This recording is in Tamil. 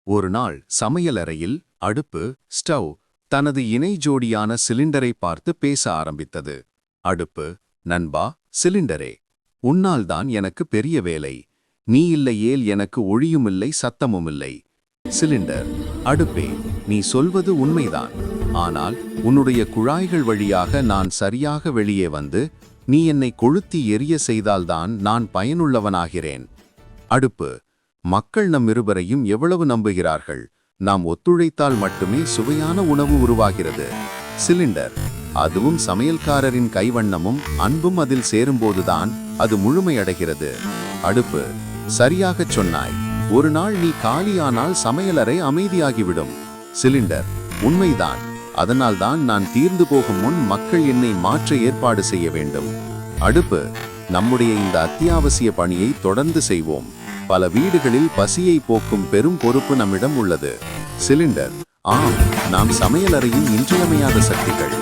ஒரு நாள் சமையலறையில் அடுப்பு ஸ்டவ் தனது இணை ஜோடியான சிலிண்டரை பார்த்து பேச ஆரம்பித்தது. அடுப்பு, நண்பா, சிலிண்டரே, உன்னால்தான் எனக்கு பெரிய வேலை. நீ இல்லையேல் எனக்கு ஒழியுமில்லை, சத்தமுமில்லை. சிலிண்டர், அடுப்பே, நீ சொல்வது உண்மைதான். ஆனால் உன்னுடைய குழாய்கள் வழியாக நான் சரியாக வெளியே வந்து நீ என்னை கொளுத்தி எரிய செய்தால்தான் நான் பயனுள்ளவனாகிறேன். அடுப்பு, மக்கள் நம் இருவரையும் எவ்வளவு நம்புகிறார்கள். நாம் ஒத்துழைத்தால் மட்டுமே சுவையான உணவு உருவாகிறது. சிலிண்டர், அதுவும் சமையல்காரரின் கைவண்ணமும் அன்பும் அதில் சேரும்போதுதான் அது முழுமையடைகிறது. அடுப்பு, சரியாகச் சொன்னாய். ஒரு நாள் நீ காலியானால் சமையலறை அமைதியாகிவிடும். சிலிண்டர், உண்மைதான். அதனால்தான் நான் தீர்ந்து போகும் முன் மக்கள் என்னை மாற்ற ஏற்பாடு செய்ய வேண்டும். அடுப்பு, நம்முடைய இந்த அத்தியாவசிய பணியை தொடர்ந்து செய்வோம். பல வீடுகளில் பசியை போக்கும் பெரும் பொறுப்பு நம்மிடம் உள்ளது. சிலிண்டர், ஆம், நாம் சமையலறையின் இன்றியமையாத சக்திகள்.